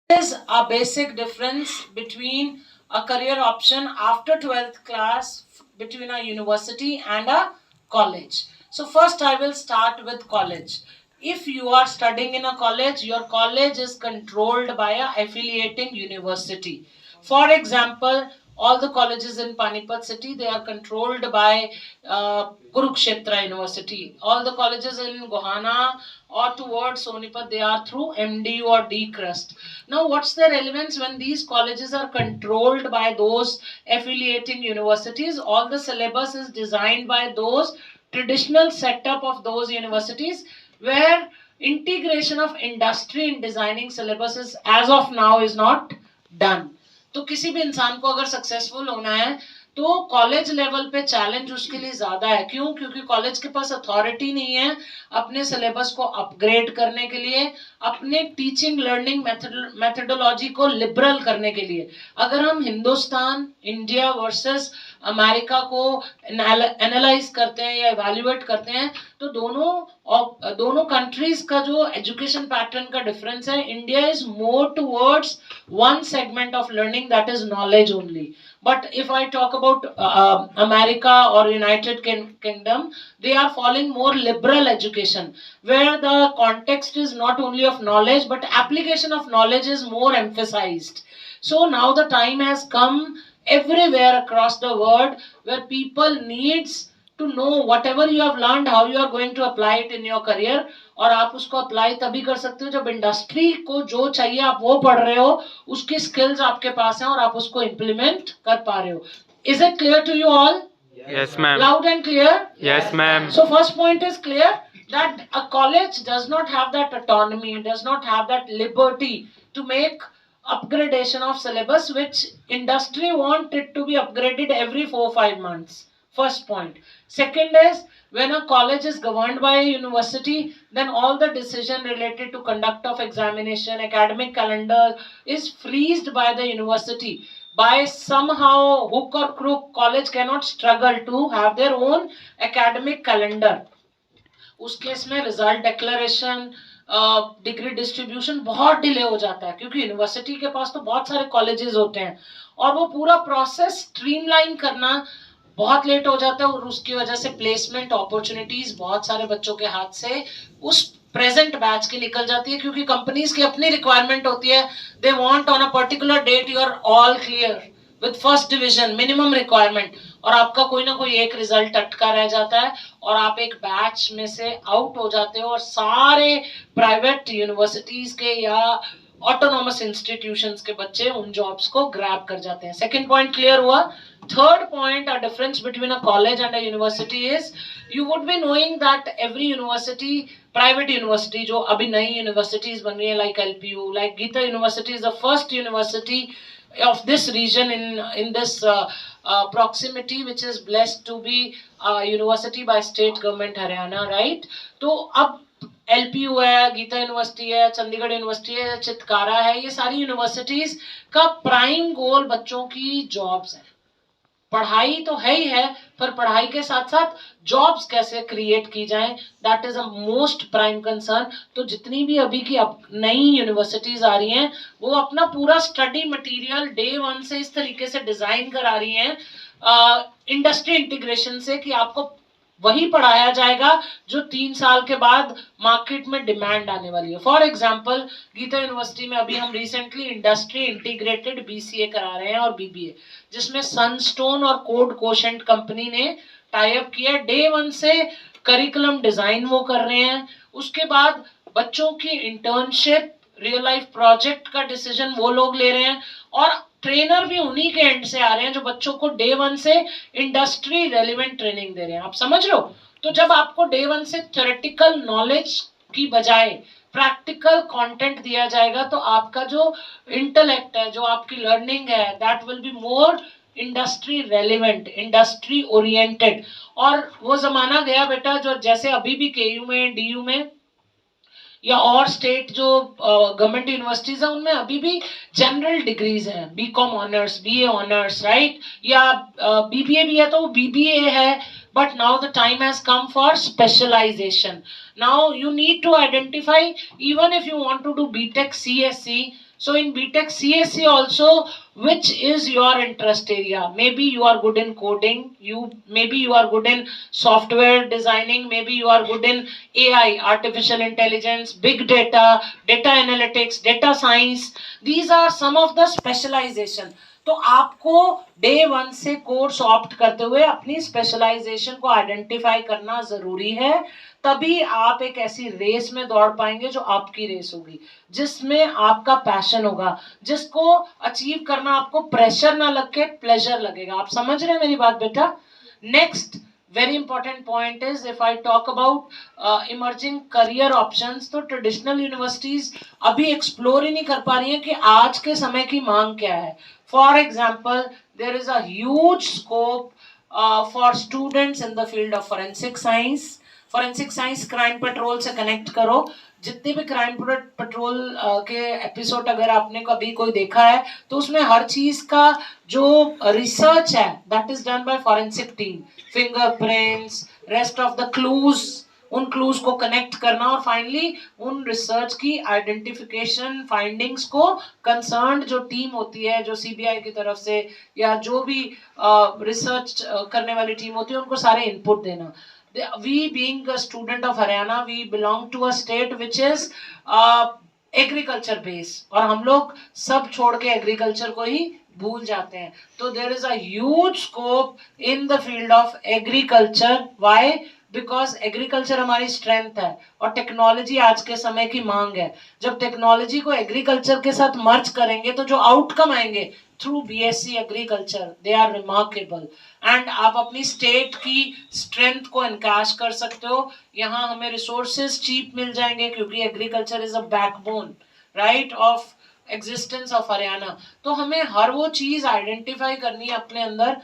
is a basic difference between a career option after 12th class between a university and a college. So first I will start with college. If you are studying in a college, your college is controlled by a affiliating university. For example, all the colleges in Panipat city, they are controlled by Kurukshetra University. All the colleges in Gohana or towards Sonipat, they are through MDU or D-Crust. Now, what's the relevance when these colleges are controlled by those affiliating universities? All the syllabus is designed by those traditional setup of those universities where integration of industry in designing syllabus is as of now is not done. तो किसी भी इंसान को अगर successful होना है तो college level पे चैलेंज उसके लिए ज्यादा है. क्यों? क्योंकि कॉलेज के पास अथॉरिटी नहीं है अपने सिलेबस को अपग्रेड करने के लिए, अपने टीचिंग लर्निंग मेथडोलॉजी को लिबरल करने के लिए. अगर हम हिंदुस्तान, इंडिया वर्सेस अमेरिका को एनालाइज करते हैं या इवैल्यूएट करते हैं तो दोनों कंट्रीज का जो एजुकेशन पैटर्न का डिफरेंस है. India is more towards one segment of learning, that is knowledge only. But if I talk about America or United Kingdom, they are following more liberal education where the context is not only of knowledge but application of knowledge is more emphasized. So now the time has come everywhere across the world where people needs to know whatever you have learned, how you are going to apply it in your career. और आप उसको apply तभी कर सकते हो जब industry को जो चाहिए आप वो पढ़ रहे हो, उसकी स्किल्स आपके पास हैं और आप उसको इम्प्लीमेंट कर पा रहे हो. Is it clear to you all? Yes, ma'am. Loud and clear? Yes, ma'am. So first point is clear that a college does not have that autonomy, does not have that liberty to make upgradation of syllabus which industry want it to be upgraded every 4-5 months. First point. Second is when a college is governed by a university, then all the decision related to conduct of examination, academic calendar is freezed by the university. By somehow hook or crook, college cannot struggle to have their own academic calendar. उस case में result declaration, degree distribution बहुत delay हो जाता है क्योंकि university के पास तो बहुत सारे कॉलेजेस होते हैं और वो पूरा प्रोसेस स्ट्रीमलाइन करना बहुत लेट हो जाता है और उसकी वजह से प्लेसमेंट अपॉर्चुनिटीज बहुत सारे बच्चों के हाथ से उस प्रेजेंट बैच की निकल जाती है क्योंकि कंपनीज की अपनी रिक्वायरमेंट होती है. They want on a particular date you are all clear with first division minimum requirement और आपका कोई ना कोई एक रिजल्ट अटका रह जाता है और आप एक बैच में से आउट हो जाते हो और सारे प्राइवेट यूनिवर्सिटीज के या ऑटोनॉमस इंस्टीट्यूशंस के बच्चे उन जॉब्स को ग्रैब कर जाते हैं. सेकंड पॉइंट क्लियर हुआ. Third point, a difference between a college and a university is you would be knowing that every university, private university जो अभी नई universities बन रही है like LPU, like Geeta University is the first university of this region in this proximity which is blessed to be a university by state government Haryana, right? तो अब LPU है, Gita university है, चंडीगढ़ यूनिवर्सिटी है, चितकारा है, ये सारी यूनिवर्सिटीज का prime गोल बच्चों की जॉब्स है. पढ़ाई तो है ही है पर पढ़ाई के साथ साथ जॉब्स कैसे क्रिएट की जाए, that is a most prime concern. तो जितनी भी अभी की नई यूनिवर्सिटीज आ रही हैं वो अपना पूरा स्टडी मटेरियल डे वन से इस तरीके से डिजाइन करा रही हैं इंडस्ट्री इंटीग्रेशन से कि आपको वही पढ़ाया जाएगा जो 3 साल के बाद मार्केट में डिमांड आने वाली है. फॉर एग्जाम्पल गीता यूनिवर्सिटी में अभी हम रिसेंटली इंडस्ट्री इंटीग्रेटेड BCA करा रहे हैं और BBA जिसमें सनस्टोन और कोड कोशेंट कंपनी ने टाई अप किया. डे वन से करिकुलम डिजाइन वो कर रहे हैं, उसके बाद बच्चों की इंटर्नशिप, रियल लाइफ प्रोजेक्ट का डिसीजन वो लोग ले रहे हैं और ट्रेनर भी उन्हीं के एंड से आ रहे हैं जो बच्चों को डे वन से इंडस्ट्री रेलिवेंट ट्रेनिंग दे रहे हैं. आप समझ लो. तो जब आपको डे वन से थ्योरेटिकल नॉलेज की बजाय प्रैक्टिकल कंटेंट दिया जाएगा तो आपका जो इंटेलेक्ट है, जो आपकी लर्निंग है, that will be more industry relevant, industry oriented. और वो जमाना गया बेटा जो जैसे अभी भी KU में, DU में या और स्टेट जो गवर्नमेंट यूनिवर्सिटीज है उनमें अभी भी जनरल डिग्रीज हैं, BCom honours, BA honours, right, या BBA भी है तो BBA है. But now the time has come for specialization. Now you need to identify, even if you want to do BTech CSC, So in BTech CSC also, which is your interest area? Maybe you are good in coding, maybe you are good in software designing, maybe you are good in AI, artificial intelligence, big data, data analytics, data science. These are some of the specialization. तो आपको day one से course opt करते हुए अपनी specialisation को identify करना जरूरी है, तभी आप एक ऐसी रेस में दौड़ पाएंगे जो आपकी रेस होगी, जिसमें आपका पैशन होगा, जिसको अचीव करना आपको प्रेशर ना लग के प्लेजर लगेगा। आप समझ रहे हैं मेरी बात बेटा? Next very important point is, if I talk about emerging career options, तो ट्रेडिशनल यूनिवर्सिटीज अभी एक्सप्लोर ही नहीं कर पा रही हैं कि आज के समय की मांग क्या है। For example, there is a huge scope for students in the field of forensic science. Forensic science crime patrol से कनेक्ट करो, जितने भी क्राइम पेट्रोल के एपिसोड अगर आपने कभी कोई देखा है तो उसमें हर चीज का जो रिसर्च है that is done by forensic team, fingerprints, rest of the clues, उन क्लूज को कनेक्ट करना और फाइनली उन रिसर्च की आइडेंटिफिकेशन फाइंडिंग्स को कंसर्न्ड जो टीम होती है, जो सीबीआई की तरफ से या जो भी रिसर्च करने वाली टीम होती है, उनको सारे इनपुट देना। We being a student of Haryana, we belong to a state which is agriculture based, और हम लोग सब छोड़ के एग्रीकल्चर को ही भूल जाते हैं। तो there is a huge scope in the field of agriculture. Why? Because agriculture हमारी स्ट्रेंथ है और टेक्नोलॉजी आज के समय की मांग है। जब टेक्नोलॉजी को एग्रीकल्चर के साथ मर्ज करेंगे तो जो आउटकम आएंगे through BSc agriculture, they are remarkable. And आप अपनी स्टेट की स्ट्रेंथ को एनकैश कर सकते हो। यहाँ हमें रिसोर्सेज चीप मिल जाएंगे क्योंकि agriculture is a backbone right of existence of Haryana. तो हमें हर वो चीज आइडेंटिफाई करनी है अपने अंदर।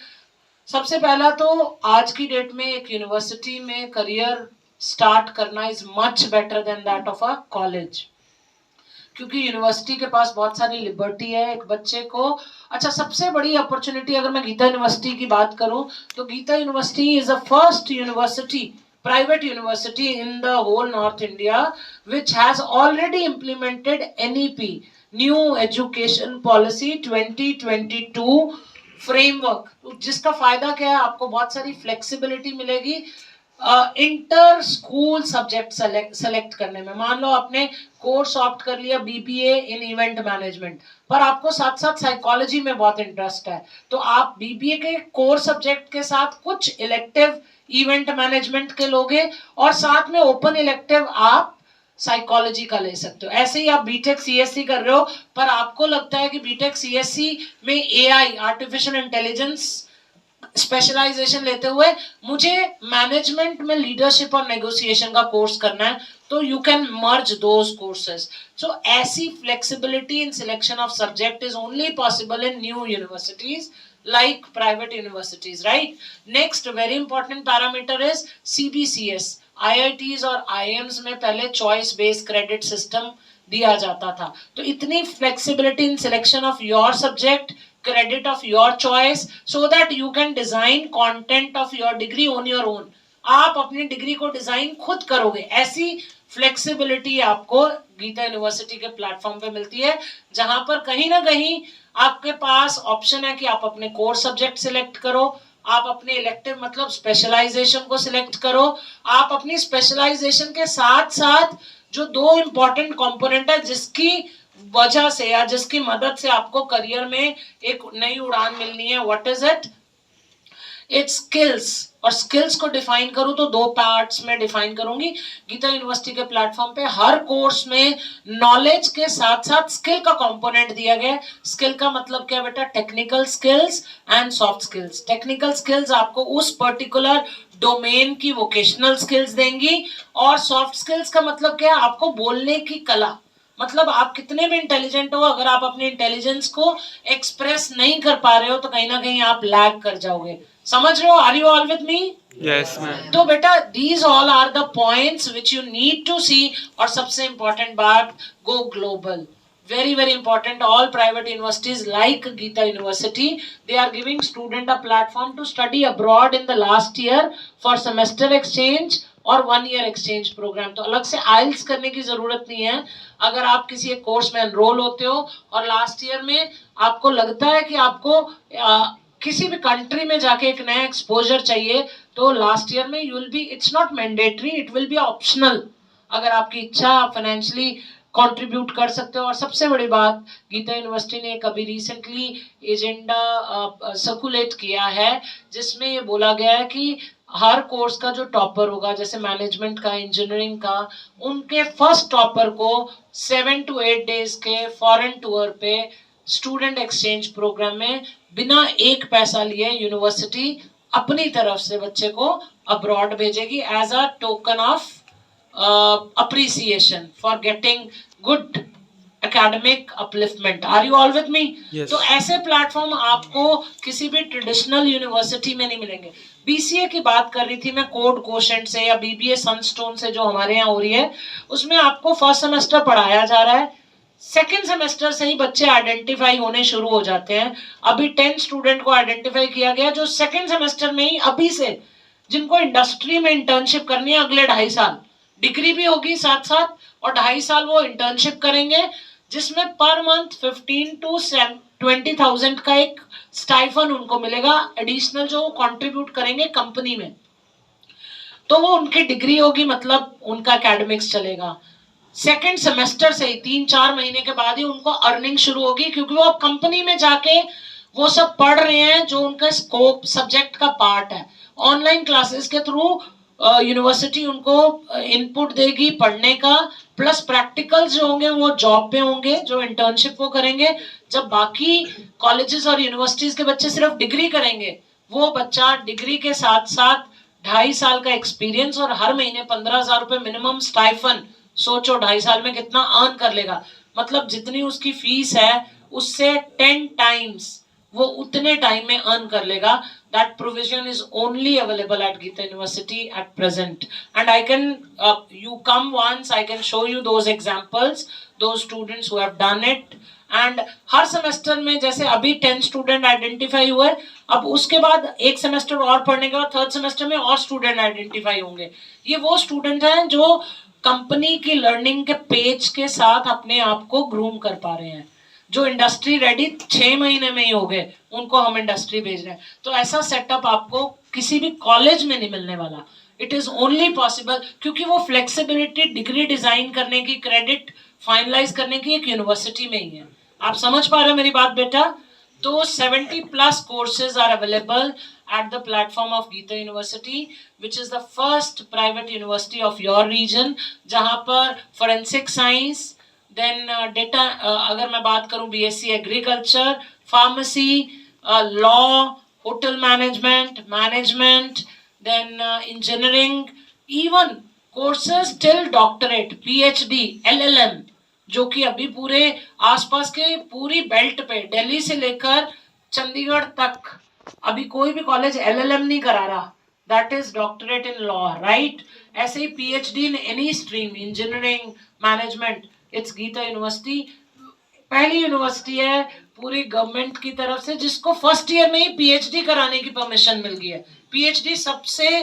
सबसे पहला तो आज की डेट में एक यूनिवर्सिटी में करियर स्टार्ट करना is much better than that of a college, क्योंकि यूनिवर्सिटी के पास बहुत सारी लिबर्टी है एक बच्चे को। अच्छा, सबसे बड़ी अपॉर्चुनिटी अगर मैं गीता यूनिवर्सिटी की बात करूं तो Geeta university is a first university, private university in the whole North India which has already implemented NEP, New Education Policy 2022 framework, जिसका फायदा क्या है, आपको बहुत सारी फ्लेक्सिबिलिटी मिलेगी इंटर स्कूल सब्जेक्ट सेलेक्ट करने में। मान लो आपने कोर्स ऑप्ट कर लिया बीबीए इन इवेंट मैनेजमेंट, पर आपको साथ साथ साइकोलॉजी में बहुत इंटरेस्ट है, तो आप बीबीए के कोर सब्जेक्ट के साथ कुछ इलेक्टिव इवेंट मैनेजमेंट के लोगे और साथ में ओपन इलेक्टिव आप साइकोलॉजी का ले सकते हो। ऐसे ही आप बीटेक सीएससी कर रहे हो पर आपको लगता है कि बीटेक सीएससी में एआई, आर्टिफिशियल इंटेलिजेंस स्पेशलाइजेशन लेते हुए मुझे मैनेजमेंट में लीडरशिप और नेगोशिएशन का कोर्स करना है, तो you can merge those courses. So ऐसी flexibility in selection of subject is only possible in new universities like private universities, right? Next very important parameter is CBCS. IITs और IIMs में पहले choice based credit system दिया जाता था, तो इतनी flexibility in selection of your subject, credit of your choice, so that you can design content of your degree on your own. आप अपनी डिग्री को डिजाइन खुद करोगे, ऐसी फ्लेक्सिबिलिटी आपको गीता यूनिवर्सिटी के प्लेटफॉर्म पे मिलती है, जहां पर कहीं ना कहीं आपके पास ऑप्शन है कि आप अपने कोर सब्जेक्ट सिलेक्ट करो, आप अपने इलेक्टिव मतलब स्पेशलाइजेशन को सिलेक्ट करो, आप अपनी स्पेशलाइजेशन के साथ साथ जो दो इंपॉर्टेंट कंपोनेंट है जिसकी वजह से या जिसकी मदद से आपको करियर में एक नई उड़ान मिलनी है, what is it? It's skills. और स्किल्स को डिफाइन करूं तो दो पार्ट्स में डिफाइन करूंगी। गीता यूनिवर्सिटी के प्लेटफॉर्म पे हर कोर्स में नॉलेज के साथ साथ स्किल का कंपोनेंट दिया गया है। स्किल का मतलब क्या बेटा? Technical skills and soft skills. Technical skills आपको उस पर्टिकुलर डोमेन की वोकेशनल स्किल्स देंगी, और सॉफ्ट स्किल्स का मतलब क्या है? आपको बोलने की कला, मतलब आप कितने भी इंटेलिजेंट हो, अगर आप अपने इंटेलिजेंस को एक्सप्रेस नहीं कर पा रहे हो तो कहीं ना कहीं आप लैग कर जाओगे। समझ रहे हो? Are you all with me? Yes ma'am. तो बेटा these all are the points which you need to see. और सबसे इंपॉर्टेंट बात, go global. Very very important. All private universities like Geeta University, they are giving student a platform to study abroad in the last year for semester exchange, और 1 year exchange programme. तो अलग से आइल्स करने की जरूरत नहीं है। अगर आप किसी एक कोर्स में एनरोल होते हो और लास्ट ईयर में आपको लगता है कि आपको किसी भी कंट्री में जाके एक नया एक्सपोजर चाहिए, तो लास्ट ईयर में you will be, it's not mandatory, it will be optional. अगर आपकी इच्छा, फाइनेंशियली कंट्रीब्यूट कर सकते हो। और सबसे बड़ी बात, गीता यूनिवर्सिटी ने कभी रिसेंटली एजेंडा सर्कुलेट किया है जिसमें ये बोला गया है कि हर कोर्स का जो टॉपर होगा, जैसे मैनेजमेंट का, इंजीनियरिंग का, उनके फर्स्ट टॉपर को 7 to 8 डेज के फॉरेन टूर पे स्टूडेंट एक्सचेंज प्रोग्राम में बिना एक पैसा लिए यूनिवर्सिटी अपनी तरफ से बच्चे को अब्रॉड भेजेगी as a token of appreciation for getting good academic upliftment. Are you all with me? Yes. तो ऐसे प्लेटफॉर्म आपको किसी भी ट्रेडिशनल यूनिवर्सिटी में नहीं मिलेंगे। बीसीए की बात कर रही थी मैं, कोड कोशेंट से या बीबीए सनस्टोन से जो हमारे यहाँ हो रही है, उसमें आपको फर्स्ट सेमेस्टर पढ़ाया जा रहा है, सेकेंड सेमेस्टर से ही बच्चे आइडेंटिफाई होने शुरू हो जाते हैं। अभी 10 स्टूडेंट को आइडेंटिफाई किया गया जो सेकेंड सेमेस्टर में ही अभी से, जिनको इंडस्ट्री में इंटर्नशिप करनी है अगले 2.5 साल, डिग्री भी होगी साथ साथ, और 2.5 साल वो इंटर्नशिप करेंगे, जिसमें पर मंथ 15 to 20,000 का एक स्टाइफन उनको मिलेगा एडिशनल, जो वो कंट्रीब्यूट करेंगे कंपनी में। तो वो उनकी डिग्री होगी, मतलब उनका एकेडमिक्स चलेगा। सेकेंड सेमेस्टर से ही 3-4 महीने के बाद ही उनको अर्निंग शुरू होगी, क्योंकि वो अब कंपनी में जाके वो सब पढ़ रहे हैं जो उनका स्कोप सब्जेक्ट का पार्ट है। ऑनलाइन क्लासेस के थ्रू यूनिवर्सिटी उनको इनपुट देगी पढ़ने का, प्लस प्रैक्टिकल्स जो होंगे वो जॉब पे होंगे, जो इंटर्नशिप वो करेंगे। जब बाकी कॉलेजेस और यूनिवर्सिटीज के बच्चे सिर्फ डिग्री करेंगे, वो बच्चा डिग्री के साथ साथ 2.5 साल का एक्सपीरियंस और हर महीने 15,000 रुपए मिनिमम स्टाइफन, सोचो 2.5 साल में कितना अर्न कर लेगा। मतलब जितनी उसकी फीस है उससे 10 times वो उतने टाइम में अर्न कर लेगा। That provision is only available at Geeta University at present, and I can you come once, I can show you those examples, those students who have done it. And her semester में जैसे अभी 10 student identify हुए, अब उसके बाद एक semester और पढ़ने के बाद थर्ड सेमेस्टर में और स्टूडेंट आइडेंटिफाई होंगे। ये वो स्टूडेंट हैं जो कंपनी की लर्निंग के पेज के साथ अपने आप को ग्रूम कर पा रहे हैं। जो इंडस्ट्री रेडी 6 महीने में ही हो गए, उनको हम इंडस्ट्री भेज रहे हैं। तो ऐसा सेटअप आपको किसी भी कॉलेज में नहीं मिलने वाला। इट इज ओनली पॉसिबल क्योंकि वो फ्लेक्सिबिलिटी डिग्री डिजाइन करने की, क्रेडिट फाइनलाइज करने की एक यूनिवर्सिटी में ही है। आप समझ पा रहे हो मेरी बात बेटा? तो 70+ courses are available at the platform of Geeta University, which is the first private university of your region, जहाँ पर forensic science, then data, अगर मैं बात करूं BSc agriculture, pharmacy, law, hotel management, then engineering, even courses till doctorate, PhD, LLM, जो कि अभी पूरे आसपास के पूरी बेल्ट पे दिल्ली से लेकर चंडीगढ़ तक अभी कोई भी कॉलेज LLM नहीं करा रहा। That is doctorate in law, right? ऐसे ही PhD in any stream, engineering, management, it's Geeta university. पहली यूनिवर्सिटी है पूरी गवर्नमेंट की तरफ से जिसको फर्स्ट ईयर में ही PhD कराने की परमिशन मिल गई है। PhD सबसे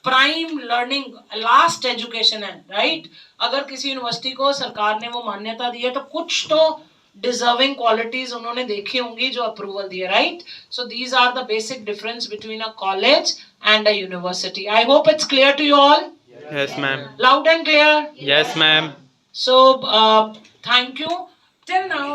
प्राइम लर्निंग, लास्ट एजुकेशन है, राइट? अगर किसी यूनिवर्सिटी को सरकार ने वो मान्यता दी है तो कुछ तो डिजर्विंग क्वालिटीज उन्होंने देखी होंगी जो अप्रूवल दिए, right? So these are the basic difference between a college and a university. I hope it's clear to you all. Yes, ma'am. Loud and clear. Yes, ma'am. So thank you till now.